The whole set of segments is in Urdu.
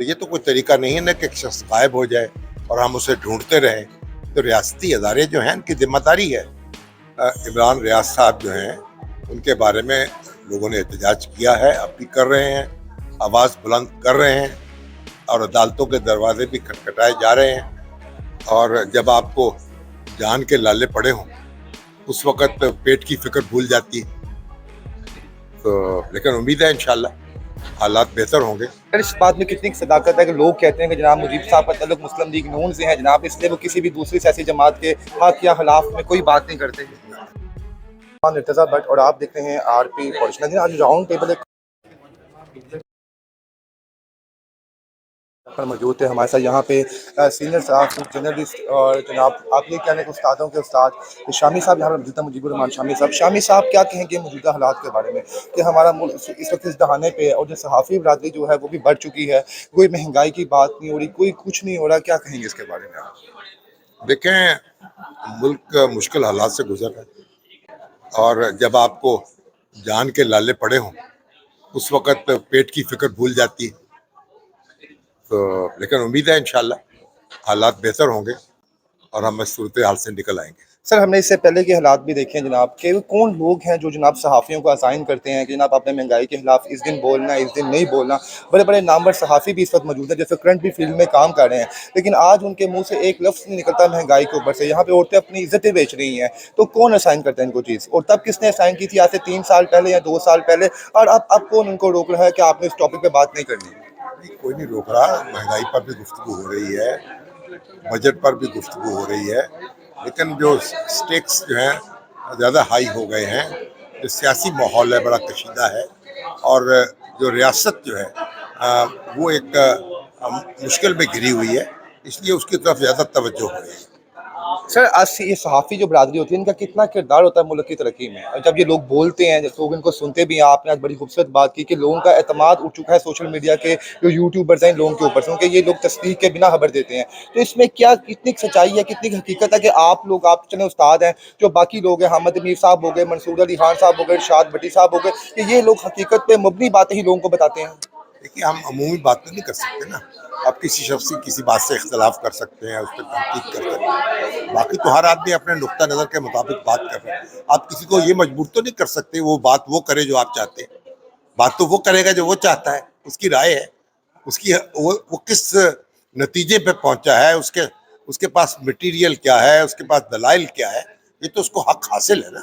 تو یہ تو کوئی طریقہ نہیں ہے نا کہ ایک شخص غائب ہو جائے اور ہم اسے ڈھونڈتے رہیں. تو ریاستی ادارے جو ہیں ان کی ذمہ داری ہے. عمران ریاض صاحب جو ہیں ان کے بارے میں لوگوں نے احتجاج کیا ہے, اب بھی کر رہے ہیں, آواز بلند کر رہے ہیں, اور عدالتوں کے دروازے بھی کھٹکھٹائے جا رہے ہیں. اور جب آپ کو جان کے لالے پڑے ہوں اس وقت پیٹ کی فکر بھول جاتی ہے. تو لیکن امید ہے انشاءاللہ حالات بہتر ہوں گے. اس بات میں کتنی صداقت ہے کہ لوگ کہتے ہیں کہ جناب مجیب صاحب کا تعلق مسلم لیگ نون سے ہے جناب, اس لیے وہ کسی بھی دوسری سیاسی جماعت کے حق یا خلاف میں کوئی بات نہیں کرتے. ارتضیٰ بٹ اور آپ دیکھ رہے ہیں آر پی پولیٹیشن. آج راؤنڈ ٹیبل پر موجود تھے ہمارے ساتھ یہاں پہ سینئر صحافی جرنلسٹ اور جناب آپ یہ کہنے کے استادوں کے استاد شامی صاحب یہاں پر موجود ہیں, مجیب الرحمان شامی صاحب. شامی صاحب کیا کہیں گے موجودہ حالات کے بارے میں کہ ہمارا ملک اس وقت اس دہانے پہ اور جو صحافی برادری جو ہے وہ بھی بڑھ چکی ہے, کوئی مہنگائی کی بات نہیں ہو رہی, کوئی کچھ نہیں ہو رہا, کیا کہیں گے اس کے بارے میں آپ؟ دیکھیں ملک مشکل حالات سے گزر رہا ہے, اور جب آپ کو جان کے لالے پڑے ہوں اس وقت پیٹ کی فکر بھول جاتی ہے. تو لیکن امید ہے انشاءاللہ حالات بہتر ہوں گے اور ہم اس صورتحال سے نکل آئیں گے. سر ہم نے اس سے پہلے کے حالات بھی دیکھے ہیں جناب کہ کون لوگ ہیں جو جناب صحافیوں کو اسائن کرتے ہیں کہ جناب آپ نے مہنگائی کے خلاف اس دن بولنا ہے, اس دن نہیں بولنا. بڑے بڑے نامور صحافی بھی اس وقت موجود ہیں جیسے کرنٹ بھی فیلڈ میں کام کر رہے ہیں, لیکن آج ان کے منہ سے ایک لفظ نہیں نکلتا مہنگائی کے اوپر سے. یہاں پہ عورتیں اپنی عزتیں بیچ رہی ہیں, تو کون اسائن کرتا ہے ان کو چیز, اور تب کس نے اسائن کی تھی آج سے 3 سال پہلے یا 2 سال پہلے, اور اب کون ان کو روک رہا ہے کہ آپ نے اس ٹاپک پہ بات نہیں کرنی؟ کوئی نہیں روک رہا, مہنگائی پر بھی گفتگو ہو رہی ہے, بجٹ پر بھی گفتگو ہو رہی ہے, لیکن جو سٹیکس جو ہیں زیادہ ہائی ہو گئے ہیں, جو سیاسی ماحول ہے بڑا کشیدہ ہے, اور جو ریاست جو ہے وہ ایک مشکل میں گھری ہوئی ہے, اس لیے اس کی طرف زیادہ توجہ ہو رہی ہے. سر آج یہ صحافی جو برادری ہوتی ہے ان کا کتنا کردار ہوتا ہے ملک کی ترقی میں؟ جب یہ لوگ بولتے ہیں, جب لوگ ان کو سنتے بھی ہیں, آپ نے آج بڑی خوبصورت بات کی کہ لوگوں کا اعتماد اٹھ چکا ہے سوشل میڈیا کے جو یوٹیوبرز ہیں ان لوگوں کے اوپر سے, کیونکہ یہ لوگ تصدیق کے بنا خبر دیتے ہیں. تو اس میں کیا کتنی سچائی ہے, کتنی حقیقت ہے کہ آپ لوگ, آپ چلے استاد ہیں, جو باقی لوگ ہیں حامد امیر صاحب ہو گئے, منصور علی خان صاحب ہو گئے, ارشاد بھٹی صاحب ہو گئے, کہ یہ لوگ حقیقت پہ مبنی باتیں ہی لوگوں کو بتاتے ہیں؟ دیکھیے ہم عمومی بات تو نہیں کر سکتے نا, آپ کسی شخص کی کسی بات سے اختلاف کر سکتے ہیں, اس پہ تنقید کر سکتے ہیں, باقی تو ہر آدمی اپنے نقطہ نظر کے مطابق بات کر رہے ہیں. آپ کسی کو یہ مجبور تو نہیں کر سکتے وہ بات وہ کرے جو آپ چاہتے ہیں. بات تو وہ کرے گا جو وہ چاہتا ہے, اس کی رائے ہے, اس کی وہ کس نتیجے پہ پہنچا ہے, اس کے پاس مٹیریل کیا ہے, اس کے پاس دلائل کیا ہے, یہ تو اس کو حق حاصل ہے نا.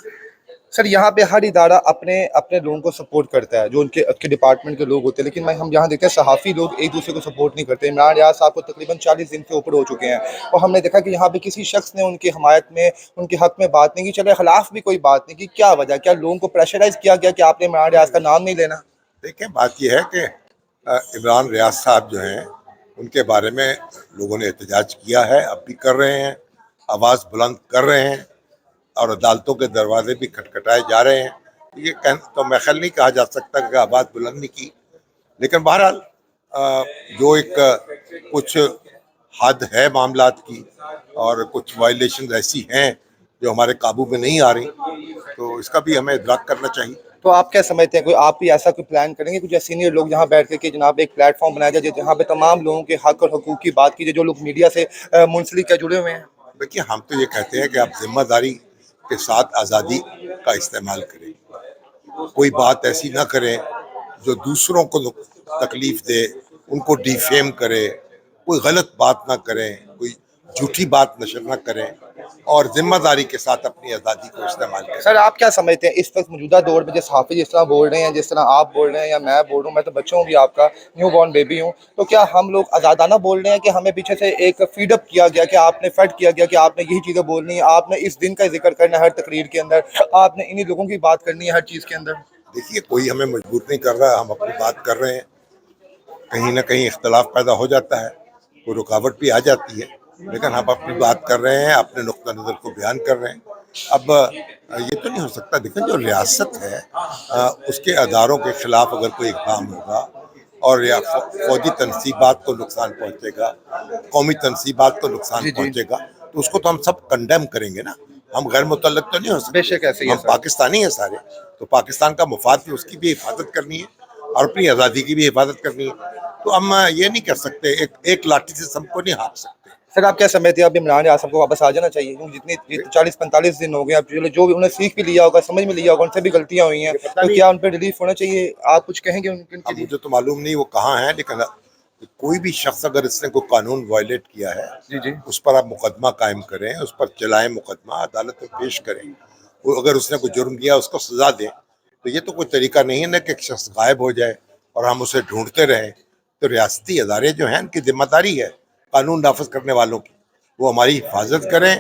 سر یہاں پہ ہر ادارہ اپنے لوگوں کو سپورٹ کرتا ہے جو ان کے ڈپارٹمنٹ کے لوگ ہوتے ہیں, لیکن ہم یہاں دیکھتے ہیں صحافی لوگ ایک دوسرے کو سپورٹ نہیں کرتے. عمران ریاض صاحب کو تقریباً 40 دن سے اوپر ہو چکے ہیں, اور ہم نے دیکھا کہ یہاں پہ کسی شخص نے ان کی حمایت میں, ان کے حق میں بات نہیں کی, چلے خلاف بھی کوئی بات نہیں کی. کیا وجہ, کیا لوگوں کو پریشرائز کیا گیا کہ آپ نے عمران ریاض کا نام نہیں لینا؟ دیکھیں بات یہ ہے کہ عمران ریاض صاحب جو ہیں ان کے بارے میں لوگوں نے احتجاج کیا ہے, اب بھی کر رہے ہیں, آواز بلند کر رہے ہیں, اور عدالتوں کے دروازے بھی کھٹکھٹائے جا رہے ہیں. یہ تو میں خیال نہیں کہا جا سکتا کہ آواز بلند نہیں کی, لیکن بہرحال جو ایک کچھ حد ہے معاملات کی, اور کچھ وائلیشن ایسی ہیں جو ہمارے قابو میں نہیں آ رہی, تو اس کا بھی ہمیں ادراک کرنا چاہیے. تو آپ کیا سمجھتے ہیں, کوئی آپ بھی ایسا کوئی پلان کریں گے, کچھ سینئر لوگ یہاں بیٹھ کے کہ جناب ایک پلیٹ فارم بنایا جائے جہاں پہ تمام لوگوں کے حق اور حقوق کی بات کی جائے جو لوگ میڈیا سے منسلک ہے, جڑے ہوئے ہیں؟ دیکھیے ہم تو یہ کہتے ہیں کہ آپ ذمہ داری کے ساتھ آزادی کا استعمال کریں, کوئی بات ایسی نہ کریں جو دوسروں کو تکلیف دے, ان کو ڈیفیم کرے, کوئی غلط بات نہ کریں, کوئی جھوٹی بات نشر نہ کریں, اور ذمہ داری کے ساتھ اپنی آزادی کو استعمال کریں. سر آپ کیا سمجھتے ہیں اس وقت موجودہ دور میں جو صحافی جس طرح بول رہے ہیں, جس طرح آپ بول رہے ہیں یا میں بول رہا ہوں, میں تو بچوں بھی آپ کا نیو بورن بیبی ہوں, تو کیا ہم لوگ آزادانہ بول رہے ہیں کہ ہمیں پیچھے سے ایک فیڈ اپ کیا گیا کہ آپ نے فیڈ کیا گیا کہ آپ نے یہی چیزیں بولنی ہے, آپ نے اس دن کا ذکر کرنا ہے ہر تقریر کے اندر, آپ نے انہی لوگوں کی بات کرنی ہے ہر چیز کے اندر؟ دیکھیے کوئی ہمیں مجبور نہیں کر رہا, ہم اپنی بات کر رہے ہیں, کہیں نہ کہیں اختلاف پیدا ہو جاتا ہے, کوئی رکاوٹ بھی آ جاتی ہے, لیکن ہم اپنی بات کر رہے ہیں, اپنے نقطہ نظر کو بیان کر رہے ہیں. اب یہ تو نہیں ہو سکتا, دیکھیں جو ریاست ہے اس کے اداروں کے خلاف اگر کوئی اقدام ہوگا اور یا فوجی تنصیبات کو نقصان پہنچے گا, قومی تنصیبات کو نقصان پہنچے گا, تو اس کو تو ہم سب کنڈیم کریں گے نا, ہم غیر متعلق تو نہیں ہو بے شک ایسے سکتے, ہی ہے ہم سر. پاکستانی ہیں سارے, تو پاکستان کا مفاد بھی, اس کی بھی حفاظت کرنی ہے, اور اپنی آزادی کی بھی حفاظت کرنی ہے. تو ہم یہ نہیں کر سکتے ایک لاٹھی سے سب کو نہیں ہانک سکتے. سر آپ کیا سمجھتے ہیں اب عمران ریاض صاحب کو واپس آ جانا چاہیے؟ کیونکہ جتنے 40-45 دن ہو گئے، اب جو بھی انہیں سیکھ بھی لیا ہوگا، سمجھ میں لیا ہوگا، ان سے بھی غلطیاں ہوئی ہیں، تو کیا ان پہ ریلیف ہونا چاہیے؟ آپ کچھ کہیں گے ان کے اب لیے؟ مجھے تو معلوم نہیں وہ کہاں ہیں، لیکن کوئی بھی شخص اگر اس نے کوئی قانون وائلیٹ کیا ہے جی جی اس پر آپ مقدمہ قائم کریں، اس پر چلائیں مقدمہ، عدالت میں پیش کریں. وہ اگر اس نے کوئی جرم کیا اس کو سزا دیں. تو یہ تو کوئی طریقہ نہیں ہے نا کہ ایک شخص غائب ہو جائے اور ہم اسے ڈھونڈتے رہیں. تو ریاستی ادارے جو ہیں ان کی ذمہ داری ہے قانون نافذ کرنے والوں کی، وہ ہماری حفاظت کریں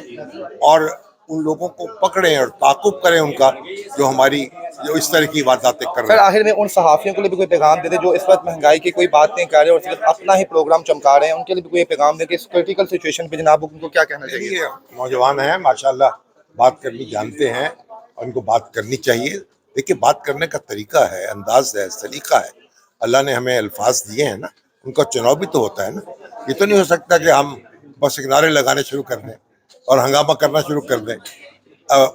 اور ان لوگوں کو پکڑیں اور تعاقب کریں ان کا جو اس طرح کی وارداتیں کر رہے سر ہیں. آخر میں ان صحافیوں کے لیے بھی کوئی پیغام دے دیں جو اس وقت مہنگائی کی کوئی بات نہیں کر رہے اور صرف اپنا ہی پروگرام چمکا رہے ہیں، ان کے لیے بھی کوئی پیغام دے کہ اس کریٹیکل سچویشن پہ جناب ان کو کیا کہنا چاہیے؟ یہ نوجوان ہیں ماشاءاللہ، بات کرنی جانتے ہیں اور ان کو بات کرنی چاہیے. دیکھیے بات کرنے کا طریقہ ہے، انداز ہے، سلیقہ ہے. اللہ نے ہمیں الفاظ دیے ہیں نا، ان کا چناؤ بھی تو ہوتا ہے نا. یہ تو نہیں ہو سکتا کہ ہم بس نعرے لگانے شروع کر دیں اور ہنگامہ کرنا شروع کر دیں.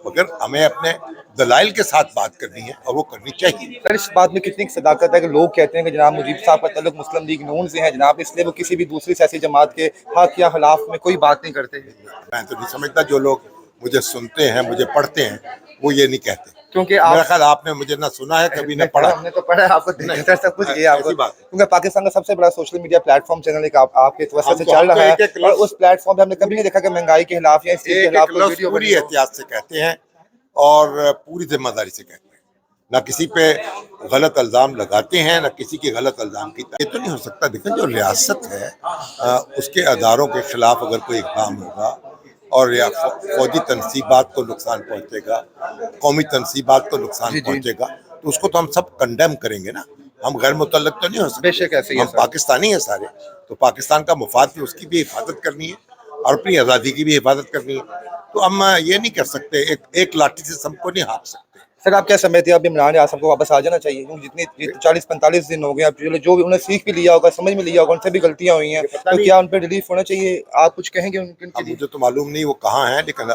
مگر ہمیں اپنے دلائل کے ساتھ بات کرنی ہے اور وہ کرنی چاہیے. سر اس بات میں کتنی صداقت ہے کہ لوگ کہتے ہیں کہ جناب مجیب صاحب کا تعلق مسلم لیگ نون سے ہے جناب، اس لیے وہ کسی بھی دوسری سیاسی جماعت کے حق یا خلاف میں کوئی بات نہیں کرتے؟ میں تو نہیں سمجھتا جو لوگ مجھے سنتے ہیں، مجھے پڑھتے ہیں، وہ یہ نہیں کہتے. کیونکہ میرا آپ خیال آپ نے مجھے نہ سنا ہے کبھی نہ پڑھا. ہم نے تو پڑھا ہے، آپ کو سر سب کچھ کیا آپ کو، ایسی بات ہے. کیونکہ پاکستان کا سب سے بڑا social media plate form channel ایک آپ کے توسط سے ہم چل تو رہا ہے، ایک اور اس پلیٹ فارم پہ ہم نے کبھی نہیں دیکھا کہ مہنگائی کے خلاف یا اس چیز کے ایک خلاف ایک کوئی لفظ ویڈیو پوری بنی ہو. احتیاط سے کہتے ہیں اور پوری ذمہ داری سے کہتے ہیں. نہ کسی پہ غلط الزام لگاتے ہیں، نہ کسی کے غلط الزام کی. یہ تو نہیں ہو سکتا. دیکھیں جو ریاست ہے اس کے اداروں کے خلاف اگر کوئی اقدام ہوگا اور یا فوجی تنصیبات کو نقصان پہنچے گا، قومی تنصیبات کو نقصان جی جی پہنچے گا، تو اس کو تو ہم سب کنڈیم کریں گے نا. ہم غیر متعلق تو نہیں ہو بے سکتے. شک ایسے ہی ہے ہم سر. پاکستانی ہیں سارے، تو پاکستان کا مفاد بھی، اس کی بھی حفاظت کرنی ہے اور اپنی آزادی کی بھی حفاظت کرنی ہے. تو ہم یہ نہیں کر سکتے ایک لاٹھی سے سب کو نہیں ہانک سکتے. سر آپ کیا سمجھتے ہیں اب عمران ریاض صاحب کو واپس آ جانا چاہیے؟ کیونکہ جتنے 40-45 دن ہو گئے، اب جو بھی انہیں سیکھ بھی لیا ہوگا، سمجھ میں لیا ہوگا، ان سے بھی غلطیاں ہوئی ہیں، تو کیا ان پہ ریلیف ہونا چاہیے؟ آپ کچھ کہیں گے ان کے اب لیے؟ مجھے تو معلوم نہیں وہ کہاں ہیں، لیکن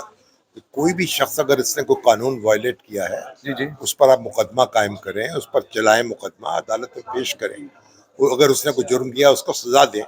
کوئی بھی شخص اگر اس نے کوئی قانون وائلیٹ کیا ہے جی جی اس پر آپ مقدمہ قائم کریں، اس پر چلائیں مقدمہ، عدالت میں پیش کریں. وہ اگر اس نے کوئی جرم کیا اس کو سزا دیں.